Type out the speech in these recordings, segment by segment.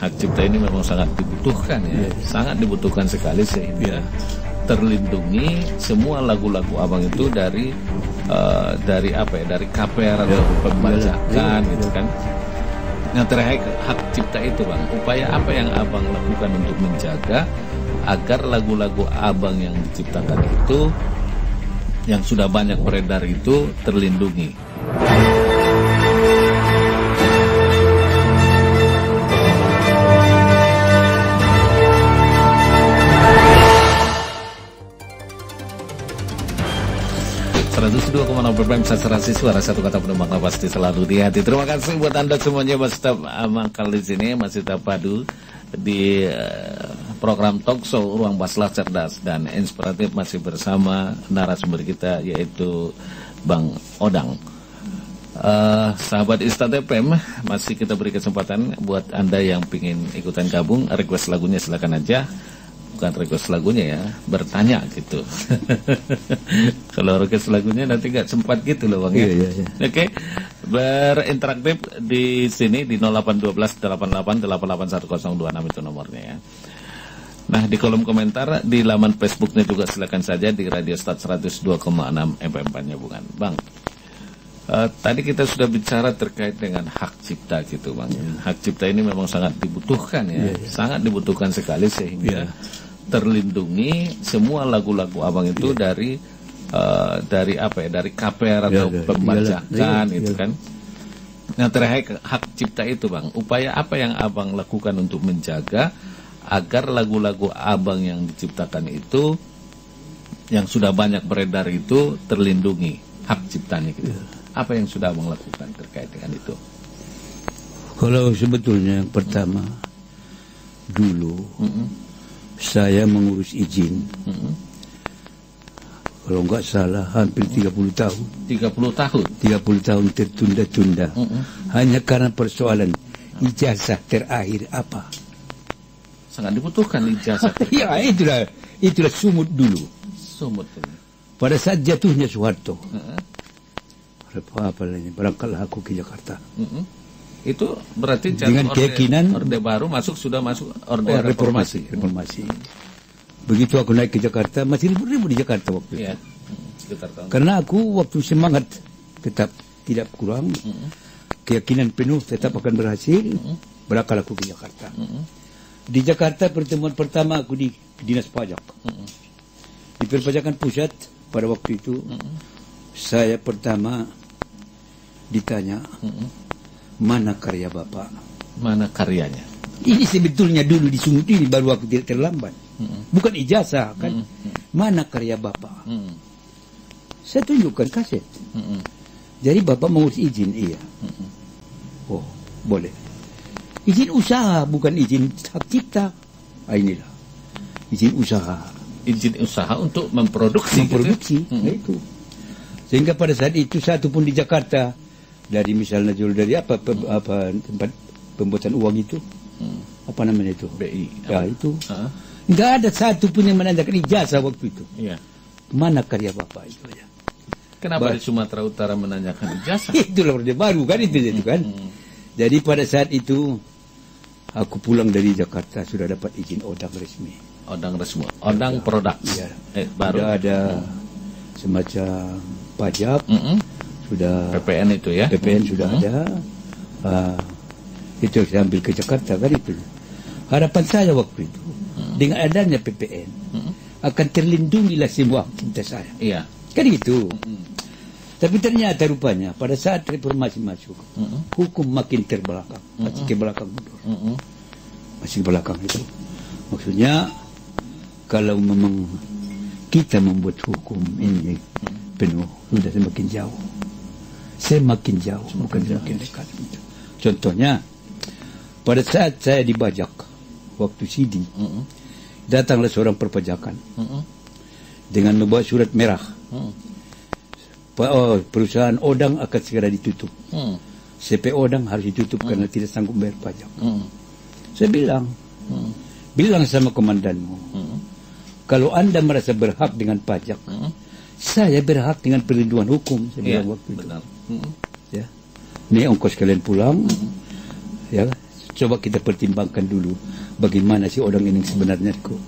hak cipta ini memang sangat dibutuhkan ya, sangat dibutuhkan sekali sehingga terlindungi semua lagu-lagu abang itu dari apa ya, dari KPR atau pembajakan gitu kan. Nah, terkait hak cipta itu bang, upaya apa yang abang lakukan untuk menjaga agar lagu-lagu abang yang diciptakan itu, yang sudah banyak beredar itu, terlindungi? 102,6 FM Sastrasi, suara satu kata penuh makna pasti selalu di hati. Terima kasih buat Anda semuanya masih tetap mangkal di sini, masih tetap padu di program talk show Ruang Baslah Cerdas dan Inspiratif, masih bersama narasumber kita yaitu Bang Odang. Sahabat Istad FM, masih kita beri kesempatan buat Anda yang ingin ikutan gabung, request lagunya silakan aja. Bukan request lagunya ya, bertanya gitu. Kalau request lagunya nanti nggak sempat gitu loh bang ya. Oke. Berinteraktif di sini di 0812 88 88106 itu nomornya ya. Nah, di kolom komentar di laman Facebooknya juga silakan saja di Radio Start 102,6 FM Panjabungan. Bang, tadi kita sudah bicara terkait dengan hak cipta gitu bang. Hak cipta ini memang sangat dibutuhkan ya, sangat dibutuhkan sekali sehingga terlindungi semua lagu-lagu abang itu dari apa ya, dari KPR atau pembajakan gitu kan. Nah, terkait hak cipta itu bang, upaya apa yang abang lakukan untuk menjaga agar lagu-lagu abang yang diciptakan itu, yang sudah banyak beredar itu, terlindungi hak ciptanya gitu? Apa yang sudah abang lakukan terkait dengan itu? Kalau sebetulnya yang pertama dulu saya mengurus izin, kalau nggak salah hampir 30 tahun. 30 tahun? 30 tahun tertunda-tunda. Hanya karena persoalan ijazah terakhir apa. Sangat dibutuhkan ijazah. Ya, itulah sumut dulu. Sumut dulu. Pada saat jatuhnya Soeharto, apa lagi, berangkatlah aku ke Jakarta. Itu berarti dengan keyakinan Orde Baru sudah masuk Orde Reformasi. Begitu aku naik ke Jakarta, masih ribut-ribut di Jakarta waktu itu. Karena aku waktu semangat tetap tidak kurang, keyakinan penuh tetap akan berhasil, berakal aku ke Jakarta. Di Jakarta pertemuan pertama aku di Dinas Pajak, di Perpajakan Pusat. Pada waktu itu saya pertama ditanya, mana karya Bapak? Mana karyanya? Ini sebetulnya dulu di Sumut ini baru aku tidak terlambat. Bukan ijazah kan? Mana karya Bapak? Saya tunjukkan kaset. Jadi Bapak mengurus izin, iya. Oh, boleh. Izin usaha, bukan izin hak cipta. Inilah izin usaha. Izin usaha untuk memproduksi. Gitu? Nah, itu. Sehingga pada saat itu satu pun di Jakarta, dari misalnya jual dari apa tempat pembuatan uang itu, apa namanya itu, BI, ya itu, nggak ada satu pun yang menandakan ijazah waktu itu. Mana karya Bapak itu aja. Kenapa di Sumatera Utara menanyakan ijazah? Itulah Orde Baru kan itu kan. Jadi pada saat itu aku pulang dari Jakarta sudah dapat izin odang resmi. Odang resmi, odang produk. Ya. Baru ada semacam pajak. Sudah PPN itu ya, PPN sudah ada. Itu saya ambil ke Jakarta kan itu. Harapan saya waktu itu dengan adanya PPN akan terlindungilah semua cinta saya. Iya. Kan itu. Tapi ternyata rupanya pada saat reformasi masuk, hukum makin terbelakang, masih ke belakang mundur. Masih ke belakang itu. Maksudnya kalau memang kita membuat hukum ini penuh, sudah semakin jauh. Semakin jauh, bukan semakin dekat. Contohnya, pada saat saya dibajak, waktu CD, datanglah seorang perpajakan dengan membawa surat merah. Perusahaan Odang akan segera ditutup. CP Odang harus ditutup karena tidak sanggup bayar pajak. Saya bilang sama komandanmu, kalau Anda merasa berhak dengan pajak, saya berhak dengan perlindungan hukum. Saya bilang waktu itu. Ya, ini ongkos kalian pulang, ya, Coba kita pertimbangkan dulu bagaimana si orang ini sebenarnya kok.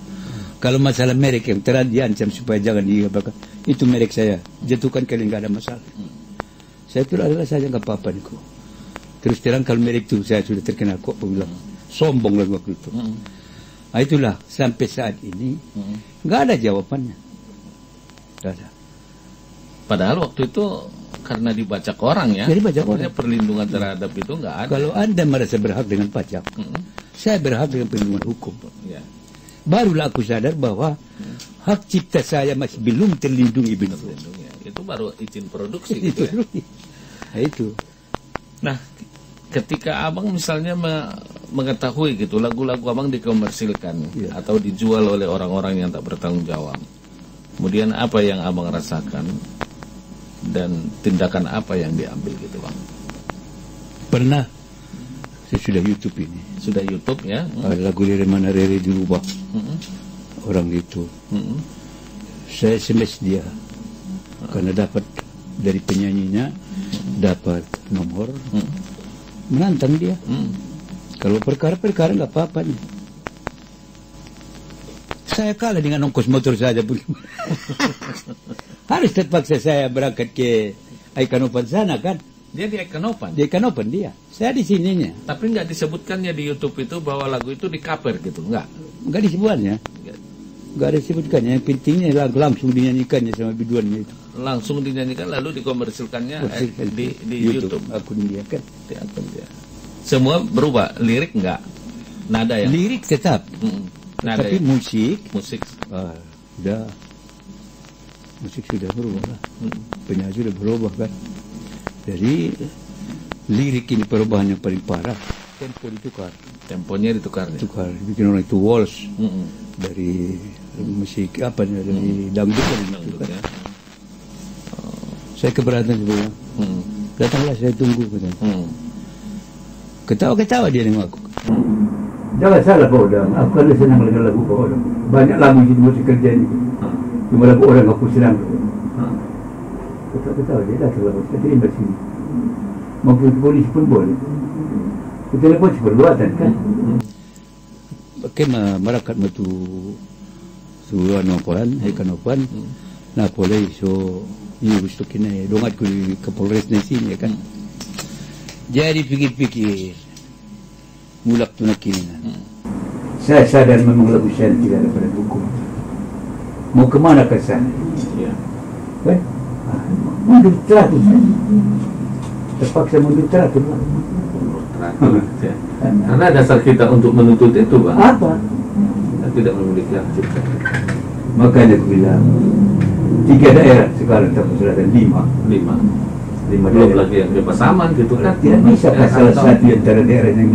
Kalau masalah merek yang telah diancam supaya jangan diapa, itu merek saya, jatuhkan kalian nggak ada masalah. Saya itu adalah saja nggak apa-apa nih kok. Terus terang kalau merek itu saya sudah terkenal kok, bilang sombong lagi waktu itu. Nah, itulah sampai saat ini nggak ada jawabannya. Nggak ada. Padahal waktu itu karena dibajak orang ya, jadi bajak orang. Perlindungan terhadap itu nggak ada. Kalau Anda merasa berhak dengan pajak, saya berhak dengan perlindungan hukum. Ya. Barulah aku sadar bahwa hak cipta saya masih belum terlindungi benar. Itu baru izin produksi gitu ya. Nah, itu. Nah, ketika abang misalnya mengetahui gitu lagu-lagu abang dikomersilkan atau dijual oleh orang-orang yang tak bertanggung jawab, kemudian apa yang abang rasakan dan tindakan apa yang diambil gitu bang? Pernah saya sudah YouTube ini. Sudah YouTube ya? Lagu Rere Mana Rere dirubah. Orang itu. Saya SMS dia karena dapat dari penyanyinya dapat nomor, menantang dia. Kalau perkara-perkara nggak apa-apa nih. Saya kalah dengan ongkos motor saja. Harus terpaksa saya berangkat ke Aikanopan sana kan. Dia di Aikanopan? Di Aikanopan dia. Saya di sininya. Tapi nggak disebutkannya di YouTube itu bahwa lagu itu di-cover gitu, nggak? Nggak disebutkannya. Nggak disebutkannya. Yang pentingnya langsung dinyanyikannya sama biduannya itu. Langsung dinyanyikan lalu dikomersilkannya di YouTube. Akun dia kan. Di akun dia. Semua berubah, lirik nggak? Nada ya? Lirik tetap. Nada tapi ya? musik Sudah. Musik sudah berubah lah. Penyanyi sudah berubah kan. Jadi lirik ini perubahan yang paling parah. Tempo ditukar. Temponya ditukar. Tukar. Bikin orang itu waltz. Dari musik apa dari dangdut kan. Ya. Saya keberatan sebenarnya. Datanglah saya tunggu katanya. Ketawa-ketawa dia dengan aku. Jangan salah Pak Odang, aku kan senang dengan lagu Pak Odang. Banyak lagu jadi musik kerja ini. Cuma lagu orang aku senang. Ketawa-ketawa dia datanglah, saya terima sini. Mau pergi ke polisi pun boleh. Kita telepon perbuatan kan. Bagaimana merakat matu suruhan nopan, Aikanopan. Nah boleh so ini gusto kina dongat ko ke Polres na sini kan. Jadi pikir-pikir mulak tu nak kini. Saya sadar memang lagu saya tidak ada pada hukum. Mau kemana ke sana? Ya. Kan? Mundur teratur. Terpaksa mundur teratur. Ya. Karena dasar kita untuk menuntut itu bang. Apa? Kita tidak memiliki hak cipta. Makanya aku bilang 3 daerah sekarang terpusat 5. 5 Belum lagi yang bebas aman gitu kan. Tidak bisa salah satu antara daerah yang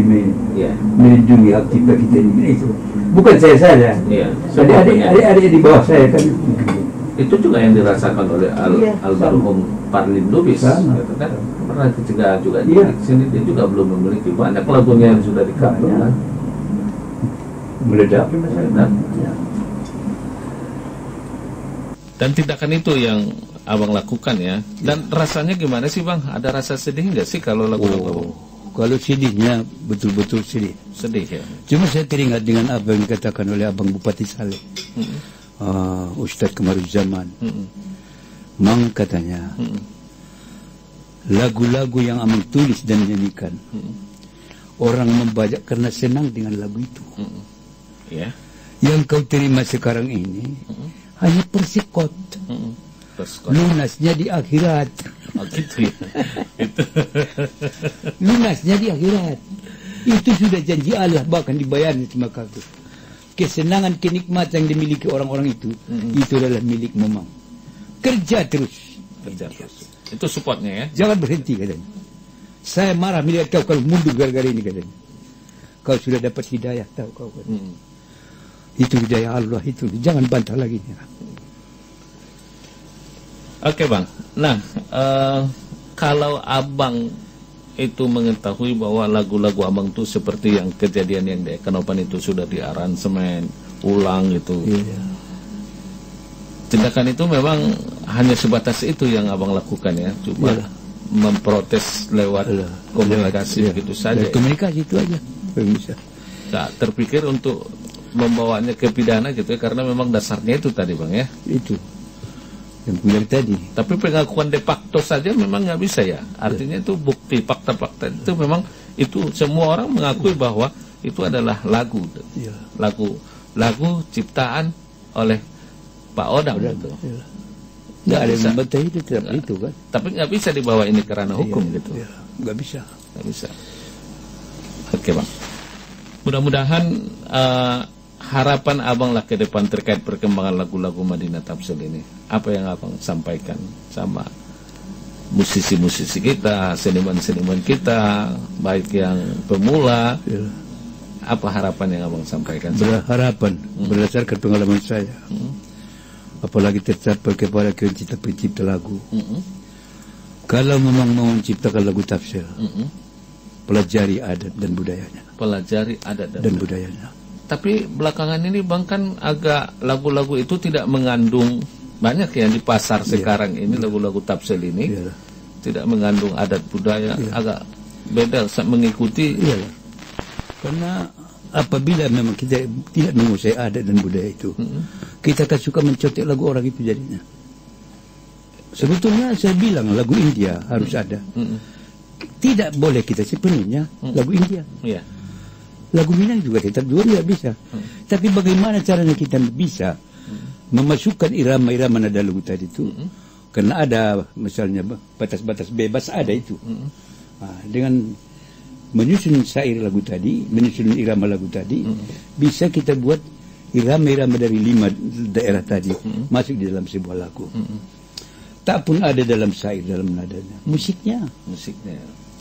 melindungi hak cipta kita ini. Itu bukan saya saja. Iya. Adik-adik di bawah saya kan. Itu juga yang dirasakan oleh almarhum Parlin Lubis, gitu kan. Pernah dicegah juga di sini, dia juga belum memiliki banyak lagunya yang sudah di-cover kan. Meledak. Dan tindakan itu yang abang lakukan ya. Dan rasanya gimana sih bang? Ada rasa sedih nggak sih kalau lagu-lagu? Kalau sedihnya betul-betul sedih. Sedih ya. Cuma saya teringat dengan apa yang dikatakan oleh Abang Bupati Saleh, Ustadz Kemaruzaman. Mang katanya, lagu-lagu yang Amang tulis dan nyanyikan, orang membajak karena senang dengan lagu itu. Ya. Yang kau terima sekarang ini hanya persekot. Lunasnya di akhirat. Oh gitu ya. Itu. Lunasnya di akhirat. Itu sudah janji Allah, bahkan dibayar sama kau. Kesenangan, kenikmatan yang dimiliki orang-orang itu adalah milik Mamang. Kerja terus. Itu supportnya ya. Jangan berhenti katanya. Saya marah melihat kau kalau mundur gara-gara ini katanya. Kau sudah dapat hidayah, tahu kau katanya. Itu hidayah Allah itu. Jangan bantah lagi. Oke bang. Nah, kalau abang itu mengetahui bahwa lagu-lagu abang itu seperti yang kejadian yang di Aikanopan itu sudah diaransemen ulang itu. Tindakan itu memang hanya sebatas itu yang abang lakukan ya, cuma memprotes lewat komunikasi begitu saja. Komunikasi itu aja. Belum bisa. Nggak terpikir untuk membawanya ke pidana gitu ya, karena memang dasarnya itu tadi Bang ya. Itu yang bilang tadi. Tapi pengakuan de facto saja memang nggak bisa ya. Artinya itu bukti fakta-fakta itu memang itu semua orang mengakui bahwa itu adalah lagu, Ya. lagu ciptaan oleh Pak Odang gitu. Ya. Nggak ada yang membantah itu, tidak Nggak. itu kan. Tapi nggak bisa dibawa ini ke ranah hukum Ya, gitu. ya. Nggak bisa. Nggak bisa. Oke Bang. Mudah-mudahan harapan Abang lah ke depan terkait perkembangan lagu-lagu Madinah Tafsir ini. Apa yang Abang sampaikan sama musisi-musisi kita, seniman-seniman kita, baik yang pemula. Ya. Apa harapan yang Abang sampaikan? Berharapan berdasarkan pengalaman saya. Apalagi tercapai kepada pencipta lagu. Kalau memang mau menciptakan lagu tafsir, pelajari adat dan budayanya. Pelajari adat Dan budayanya. Tapi belakangan ini Bang kan agak lagu-lagu itu tidak mengandung, banyak yang di pasar sekarang ini lagu-lagu tafsir ini Iya. tidak mengandung adat budaya, agak beda mengikuti. Iya. Karena apabila memang kita tidak menguasai adat dan budaya itu, kita akan suka mencontek lagu orang itu jadinya. Sebetulnya saya bilang lagu India harus ada. Tidak boleh kita sepenuhnya lagu India. Iya. Lagu Minang juga tetap juga bisa. Tapi bagaimana caranya kita bisa memasukkan irama-irama nada lagu tadi itu? Karena ada misalnya batas-batas bebas ada itu. Nah, dengan menyusun syair lagu tadi, menyusun irama lagu tadi, bisa kita buat irama-irama dari 5 daerah tadi masuk di dalam sebuah lagu. Tak pun ada dalam syair, dalam nadanya. Musiknya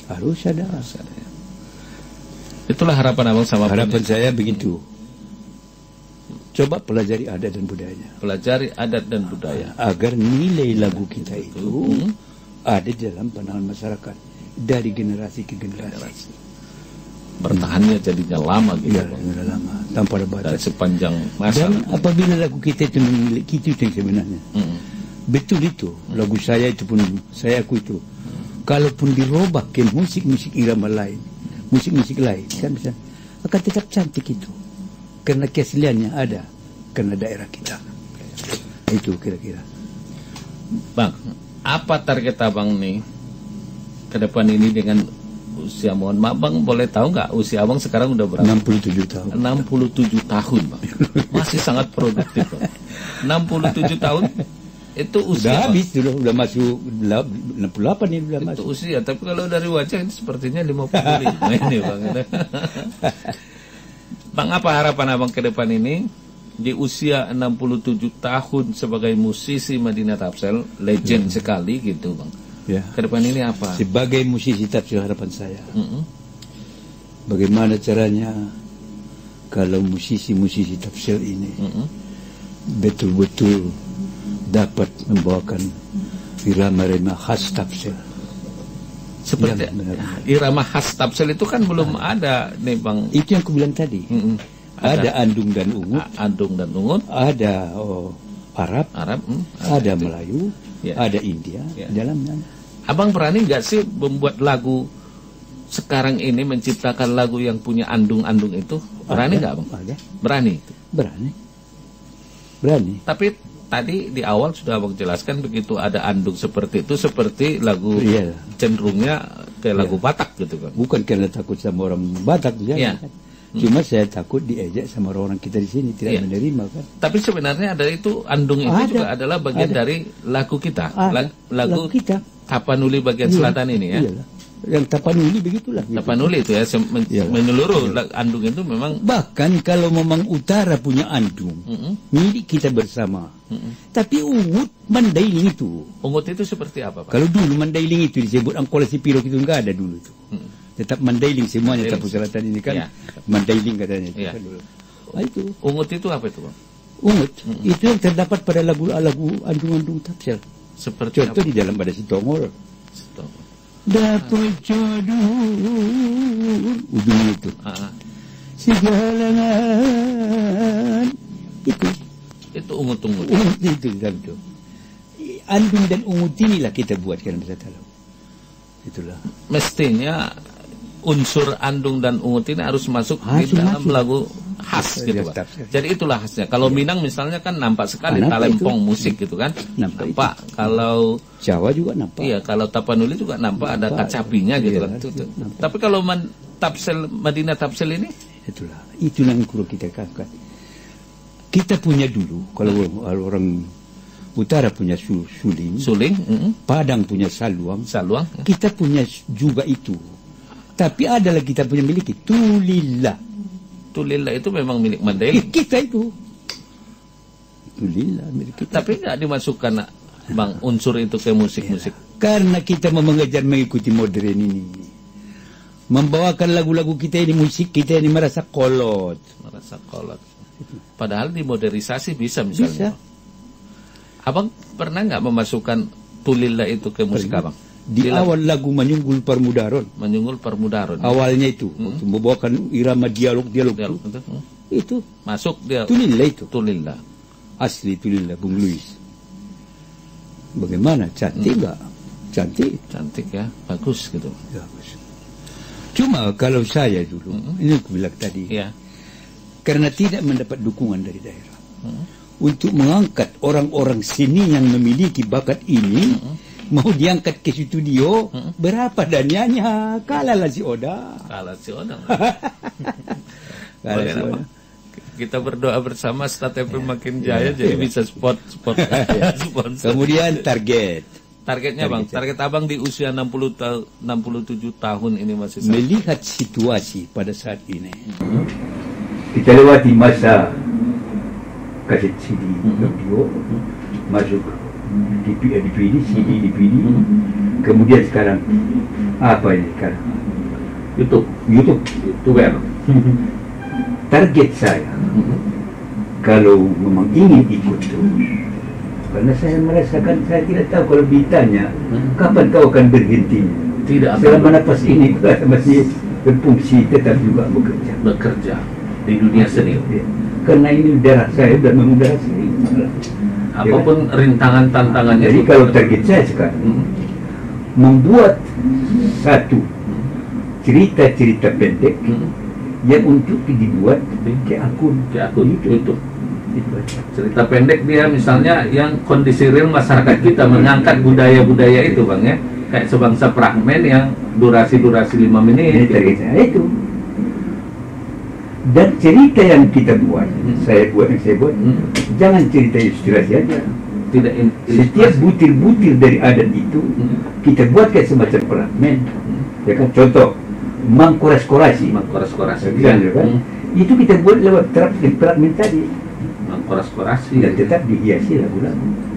harus ada. Ya. Itulah harapan Abang sama Harapan saya begitu. Coba pelajari adat dan budayanya. pelajari adat dan budaya. Agar nilai lagu kita itu ada di dalam pandangan masyarakat dari generasi ke generasi. Bertahannya jadinya lama gitu. Iya, sudah lama tanpa ada Dan batas. sepanjang masa. Dan apabila lagu kita itu memiliki itu yang sebenarnya. Betul itu. Lagu saya itu pun saya akui itu. Kalaupun dirubah ke musik-musik irama lain, musik-musik lain kan bisa akan tetap cantik itu. Karena keasliannya ada karena daerah kita. Itu kira-kira. Bang, apa target Abang nih ke depan ini dengan usia, mohon maaf Bang, boleh tahu nggak usia Abang sekarang udah berapa? 67 tahun. 67 tahun Bang. Masih sangat produktif Bang. 67 tahun itu usia Sudah habis, udah masuk 68 ini udah itu masuk. usia, tapi kalau dari wajah ini sepertinya 55 ini Bang. Bang, apa harapan Abang ke depan ini di usia 67 tahun sebagai musisi Madinah Tafsir, legend sekali gitu Bang. Ya. Ke depan ini apa? Sebagai musisi tafsir harapan saya, bagaimana caranya kalau musisi-musisi tafsir ini betul-betul dapat membawakan irama-irama khas tafsir. Seperti Yang benar-benar. irama khas tafsir itu kan belum ada nih Bang. Itu yang aku bilang tadi. Ada andung dan ungut, Andung dan ungut, ada Arab, ada Melayu, Ya. ada India dalamnya. Abang berani nggak sih membuat lagu sekarang ini, menciptakan lagu yang punya andung-andung itu? Berani nggak Bang? Ada. Berani. Berani. Tapi tadi di awal sudah Abang jelaskan begitu ada andung seperti itu, seperti lagu Iya. cenderungnya ke lagu Batak gitu kan. Bukan karena takut sama orang Batak, Iya. kan? Cuma saya takut diejek sama orang kita di sini tidak menerima kan. Tapi sebenarnya ada itu andung itu Ada. juga adalah bagian Ada. dari lagu kita. Ada. Lagu kita. Tapanuli bagian selatan ini ya. Iyalah. Yang Tapanuli begitulah. Gitu. Tapanuli itu ya Iyalah. menyeluruh andung itu memang. Bahkan kalau memang utara punya andung, milik kita bersama. Tapi ungut Mandailing itu. Ungut itu seperti apa Pak? Kalau dulu Mandailing itu disebut Angkola Sipirok itu enggak ada dulu itu. Tetap Mandailing semuanya Mandailing. Tapu Selatan ini kan. Iya. Mandailing katanya itu Iya. kan dulu. Nah, itu. Ungut itu apa itu Bang? Ungut itu yang terdapat pada lagu-lagu andung-andung tafsir. Seperti Contoh di dalam pada Sitongol. Stop. Dapat jodoh ujung itu. Segalangan Itu ungut-ungut. ungut itu dalam itu. Andung dan ungut inilah kita buat kan bisa tahu. Itulah. Mestinya unsur andung dan ungut ini harus masuk di dalam lagu khas gitu Pak. Jadi itulah khasnya. Kalau Minang misalnya kan nampak sekali talempong musik gitu kan. Nampak. Kalau Jawa juga nampak. Iya, kalau Tapanuli juga nampak ada kacapinya gitu kan. Tapi kalau Madinah Tapsel ini itulah yang perlu kita katakan. Kita punya dulu kalau orang utara punya suling, Padang punya saluang, kita punya juga itu. Tapi ada lagi kita punya miliki tulila. Tulila itu memang milik Mandailing. Kita itu. Tulila milik kita. Tapi nggak dimasukkan Bang unsur itu ke musik-musik. Karena kita mau mengejar mengikuti modern ini. Membawakan lagu-lagu kita ini, musik kita ini merasa kolot. Padahal dimodernisasi bisa misalnya. Bisa. Abang pernah nggak memasukkan tulila itu ke musik Abang? Di awal lagu Menyunggul Permudaron. Awalnya itu membawakan irama dialog itu masuk dia. Tulila itu. Tulila. Asli tulila Bung Luis. Bagaimana? Cantik nggak? Cantik ya, bagus gitu. Ya, bagus. Cuma kalau saya dulu, ini aku bilang tadi, karena tidak mendapat dukungan dari daerah untuk mengangkat orang-orang sini yang memiliki bakat ini. Mau diangkat ke studio, berapa danianya? Kalah si Oda. Kita berdoa bersama STAT FM makin jaya, jadi bisa sponsor. Kemudian targetnya Bang, target Abang di usia 67 tahun ini masih sama. Melihat situasi pada saat ini, kita lewati masa kaset CD, radio, masuk DVD, CD, DVD. Kemudian sekarang apa ini sekarang? YouTuber. Target saya kalau memang ingin ikut terus, karena saya merasakan saya tidak tahu kalau ditanya kapan kau akan berhenti. Tidak. Selama nafas ini saya masih berfungsi, tetap juga bekerja di dunia seni. Karena ini darah saya dan memang darah seni. Apapun rintangan tantangannya. Jadi kalau target saya sekarang membuat satu cerita-cerita pendek yang untuk dibuat ke akun YouTube. Cerita pendek dia misalnya yang kondisi real masyarakat kita, mengangkat budaya-budaya itu Bang ya. Kayak sebangsa fragmen yang durasi-durasi 5 menit. Itu. Dan cerita yang kita buat, saya buat, jangan cerita ilustrasi aja. Tidak setiap butir-butir dari adat itu kita buat kayak semacam fragmen. Ya kan, contoh mangkoras-korasi. Kan? Itu kita buat lewat fragmen tadi. Mangkoras-korasi. Dan tetap dihiasi lagu-lagu.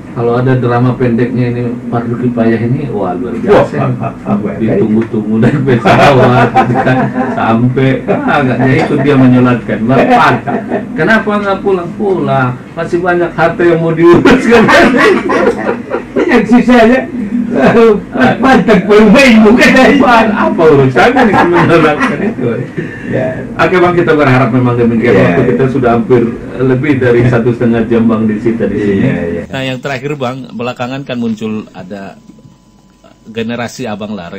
Kalau ada drama pendeknya ini Fardu Kifayah ini, wah luar biasa. Ditunggu-tunggu dari pesawat sampai agaknya itu dia menyolatkan. Bapak, kenapa nggak pulang-pulang? Masih banyak harta yang mau diuruskan. Yang susahnya mantap bermain bukan apa urusannya nih menyolatkan itu. Oke Bang, kita berharap memang demikian. Waktu kita sudah hampir lebih dari 1,5 jam Bang di sini. Nah yang terakhir Bang, belakangan kan muncul ada generasi Abang lah,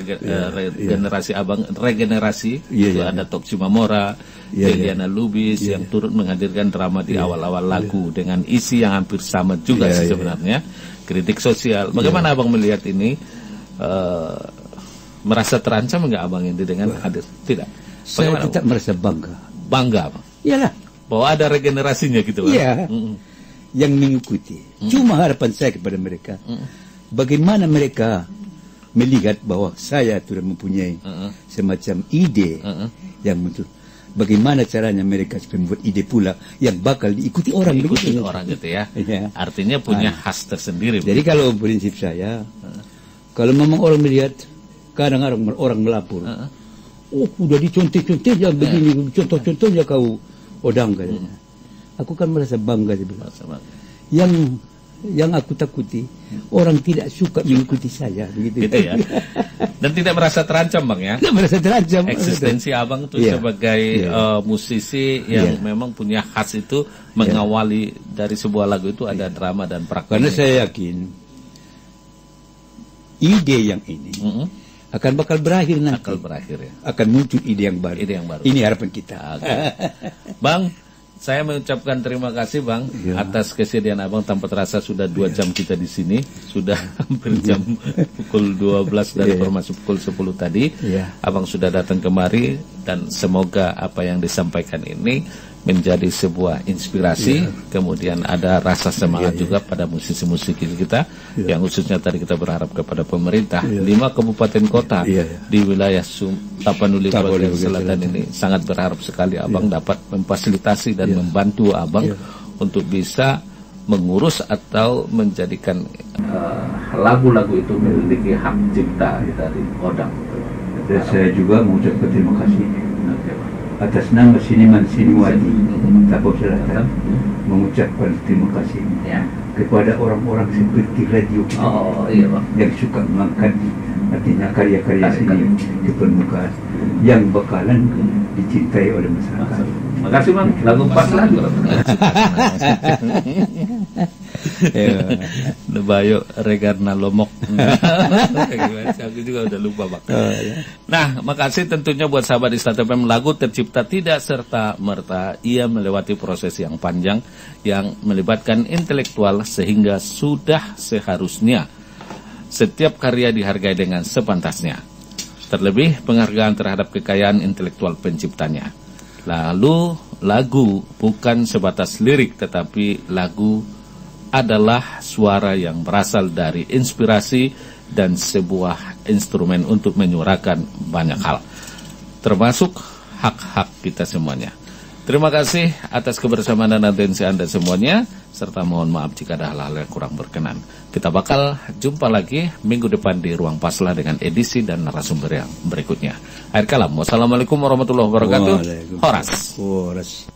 generasi Abang regenerasi. Itu ada Tok Cimamora, Liliana Lubis yang turut menghadirkan drama di awal-awal lagu dengan isi yang hampir sama juga sih sebenarnya. Kritik sosial. Bagaimana Abang melihat ini? Merasa terancam enggak Abang ini dengan hadir? Tidak. Saya tetap merasa bangga. Bangga Bang? Iyalah. Bahwa ada regenerasinya gitu Bang? Iya. Yang mengikuti. Cuma harapan saya kepada mereka, bagaimana mereka melihat bahwa saya sudah mempunyai semacam ide yang muncul. Bagaimana caranya mereka membuat ide pula yang bakal diikuti orang begitu. Orang gitu ya. Artinya punya khas tersendiri. Jadi kalau prinsip saya, kalau memang orang melihat, kadang orang melapor, udah dicontoh-contoh ya begini, contoh-contohnya kau Odang katanya. Aku kan merasa bangga sebenarnya. Yang aku takuti orang tidak suka mengikuti saya begitu ya. Dan tidak merasa terancam Bang ya. Tidak merasa terancam. Eksistensi Abang itu sebagai musisi yang memang punya khas itu mengawali dari sebuah lagu itu ada drama dan praktek. Karena saya yakin ide yang ini akan bakal berakhir nanti. Akal berakhir ya. Akan muncul ide yang baru. Ide yang baru. Ini harapan kita. Oke. Bang, saya mengucapkan terima kasih Bang atas kesediaan Abang. Tanpa terasa sudah 2 jam kita di sini. Sudah hampir jam pukul 12 dari informasi pukul 10 tadi. Abang sudah datang kemari dan semoga apa yang disampaikan ini menjadi sebuah inspirasi, kemudian ada rasa semangat juga pada musisi-musisi kita, yang khususnya tadi kita berharap kepada pemerintah 5 kabupaten kota di wilayah Tapanuli bagian selatan ini sangat berharap sekali Abang dapat memfasilitasi dan membantu Abang untuk bisa mengurus atau menjadikan lagu-lagu itu memiliki hak cipta dari Odang. Dan saya juga mengucapkan terima kasih atas nama Seniman Siniwati Tapau Selatan, mengucapkan terima kasih kepada orang-orang seperti radio kita yang suka mengangkat artinya karya-karya seni ke permukaan yang bakalan dicintai oleh masyarakat. Makasih Bang, lagu pas lagu. Nebayo Regarna Lomok. Aku juga udah lupa Bang. Nah, makasih tentunya buat sahabat Istana FM. Lagu tercipta tidak serta-merta, ia melewati proses yang panjang yang melibatkan intelektual sehingga sudah seharusnya setiap karya dihargai dengan sepantasnya. Terlebih penghargaan terhadap kekayaan intelektual penciptanya. Lalu lagu bukan sebatas lirik, tetapi lagu adalah suara yang berasal dari inspirasi dan sebuah instrumen untuk menyuarakan banyak hal, termasuk hak-hak kita semuanya. Terima kasih atas kebersamaan dan atensi Anda semuanya, serta mohon maaf jika ada hal-hal yang kurang berkenan. Kita bakal jumpa lagi minggu depan di Ruang Paslah dengan edisi dan narasumber yang berikutnya. Akhir kalam, wassalamualaikum warahmatullahi wabarakatuh. Horas.